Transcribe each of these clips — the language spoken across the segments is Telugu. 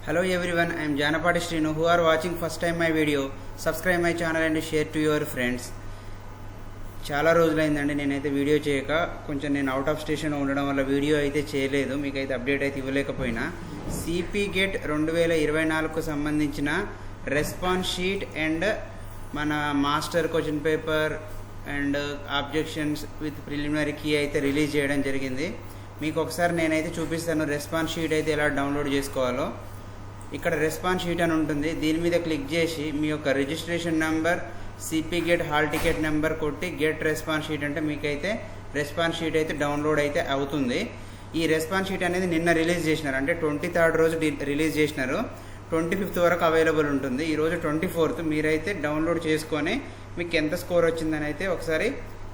Hello everyone, I am Janapati Srinu. Who are watching first time my video, subscribe my channel and share to your friends. చాలా రోజులైందండి నేనైతే వీడియో చేయక. కొంచెం నేను అవుట్ ఆఫ్ స్టేషన్ ఉండడం వల్ల వీడియో అయితే చేయలేదు, మీకైతే అప్డేట్ అయితే ఇవ్వలేకపోయినా. సిపి గేట్ 2024కు సంబంధించిన రెస్పాన్స్ షీట్ అండ్ మన master question paper and objections with preliminary key అయితే రిలీజ్ చేయడం జరిగింది. మీకు ఒకసారి నేనైతే చూపిస్తాను రెస్పాన్స్ షీట్ అయితే ఎలా డౌన్లోడ్ చేసుకోవాలో. ఇక్కడ రెస్పాన్స్ షీట్ అని ఉంటుంది, దీని మీద క్లిక్ చేసి మీ యొక్క registration number, CP gate hall ticket number కొట్టి గెట్ రెస్పాన్స్ షీట్ అంటే మీకైతే రెస్పాన్స్ షీట్ అయితే డౌన్లోడ్ అయితే అవుతుంది. ఈ రెస్పాన్స్ షీట్ అనేది నిన్న రిలీజ్ చేసినారు, అంటే 23rd రోజు రిలీజ్ చేసినారు. 25th వరకు అవైలబుల్ ఉంటుంది. ఈరోజు 24th. మీరైతే డౌన్లోడ్ చేసుకొని మీకు ఎంత స్కోర్ వచ్చిందని అయితే ఒకసారి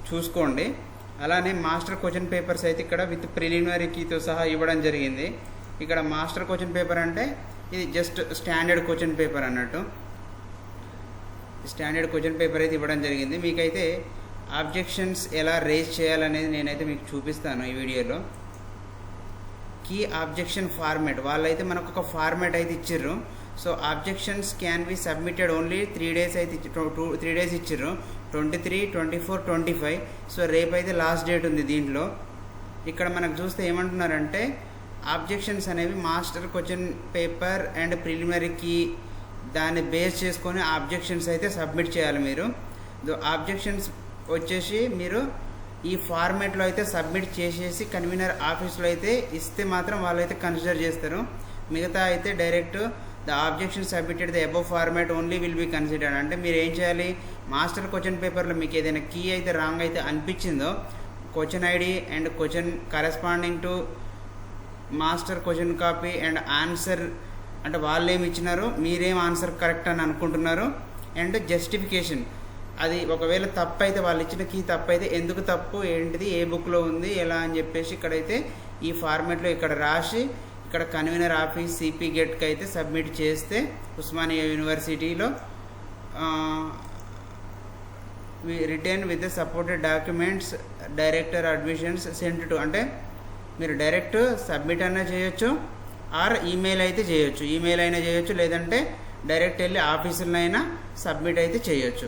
చూసుకోండి. అలానే మాస్టర్ క్వశ్చన్ పేపర్స్ అయితే ఇక్కడ విత్ ప్రిలిమినరీ కీతో సహా ఇవ్వడం జరిగింది. ఇక్కడ మాస్టర్ క్వశ్చన్ పేపర్ అంటే ఇది జస్ట్ స్టాండర్డ్ క్వశ్చన్ పేపర్ అన్నట్టు. స్టాండర్డ్ క్వశ్చన్ పేపర్ అయితే ఇవ్వడం జరిగింది. మీకైతే ఆబ్జెక్షన్స్ ఎలా రేజ్ చేయాలనేది నేనైతే మీకు చూపిస్తాను ఈ వీడియోలో. కీ ఆబ్జెక్షన్ ఫార్మాట్ వాళ్ళైతే మనకు ఒక ఫార్మాట్ అయితే ఇచ్చిర్రు. So objections can be submitted only 3 days అయితే 3 days ఇచ్చిర్రు, 23, 24, 25. సో రేపైతే లాస్ట్ డేట్ ఉంది దీంట్లో. ఇక్కడ మనకు చూస్తే ఏమంటున్నారంటే ఆబ్జెక్షన్స్ అనేవి master question paper and preliminary key దాన్ని బేస్ చేసుకొని ఆబ్జెక్షన్స్ అయితే సబ్మిట్ చేయాలి మీరు. ఆబ్జెక్షన్స్ వచ్చేసి మీరు ఈ ఫార్మాట్లో అయితే సబ్మిట్ చేసేసి కన్వీనర్ ఆఫీస్లో అయితే ఇస్తే మాత్రం వాళ్ళైతే కన్సిడర్ చేస్తారు. మిగతా అయితే direct the objection submitted the above format only will be considered. అంటే మీరు ఏం చేయాలి, మాస్టర్ క్వశ్చన్ పేపర్లో మీకు ఏదైనా కీ అయితే రాంగ్ అయితే అనిపించిందో question ID and question corresponding to master question copy and answer, అంటే వాళ్ళు ఏమి ఇచ్చినారు, మీరేం ఆన్సర్ కరెక్ట్ అని అనుకుంటున్నారు, అండ్ జస్టిఫికేషన్. అది ఒకవేళ తప్పు అయితే వాళ్ళు ఇచ్చిన కీ తప్పు అయితే ఎందుకు తప్పు, ఏంటిది, ఏ బుక్లో ఉంది, ఎలా అని చెప్పేసి ఇక్కడైతే ఈ ఫార్మాట్లో ఇక్కడ రాసి ఇక్కడ కన్వీనర్ ఆఫీస్ సిపి గేట్కి అయితే సబ్మిట్ చేస్తే ఉస్మానియా యూనివర్సిటీలో return with the supported documents director admissions sent to, అంటే మీరు డైరెక్ట్ సబ్మిట్ అయినా చేయొచ్చు ఆర్ ఈమెయిల్ అయితే చేయొచ్చు. ఈమెయిల్ అయినా చేయొచ్చు, లేదంటే డైరెక్ట్ వెళ్ళి ఆఫీసులైనా సబ్మిట్ అయితే చేయొచ్చు.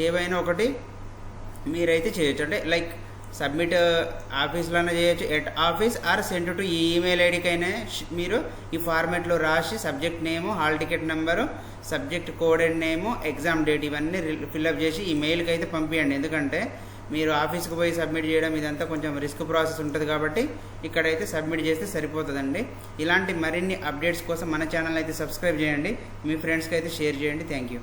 ఏవైనా ఒకటి మీరైతే చేయొచ్చు. అంటే లైక్ సబ్మిట్ ఆఫీస్లోనే చేయొచ్చు, at office or send to ఈ ఈమెయిల్ ఐడికైనా మీరు ఈ ఫార్మాట్లో రాసి subject name, hall ticket number, subject code and name, exam date ఇవన్నీ ఫిల్అప్ చేసి ఈ మెయిల్కి అయితే పంపించండి. ఎందుకంటే మీరు ఆఫీస్కి పోయి సబ్మిట్ చేయడం ఇదంతా కొంచెం రిస్క్ ప్రాసెస్ ఉంటుంది కాబట్టి ఇక్కడైతే సబ్మిట్ చేస్తే సరిపోతుందండి. ఇలాంటి మరిన్ని అప్డేట్స్ కోసం మన ఛానల్ అయితే సబ్స్క్రైబ్ చేయండి, మీ ఫ్రెండ్స్కి అయితే షేర్ చేయండి. Thank you.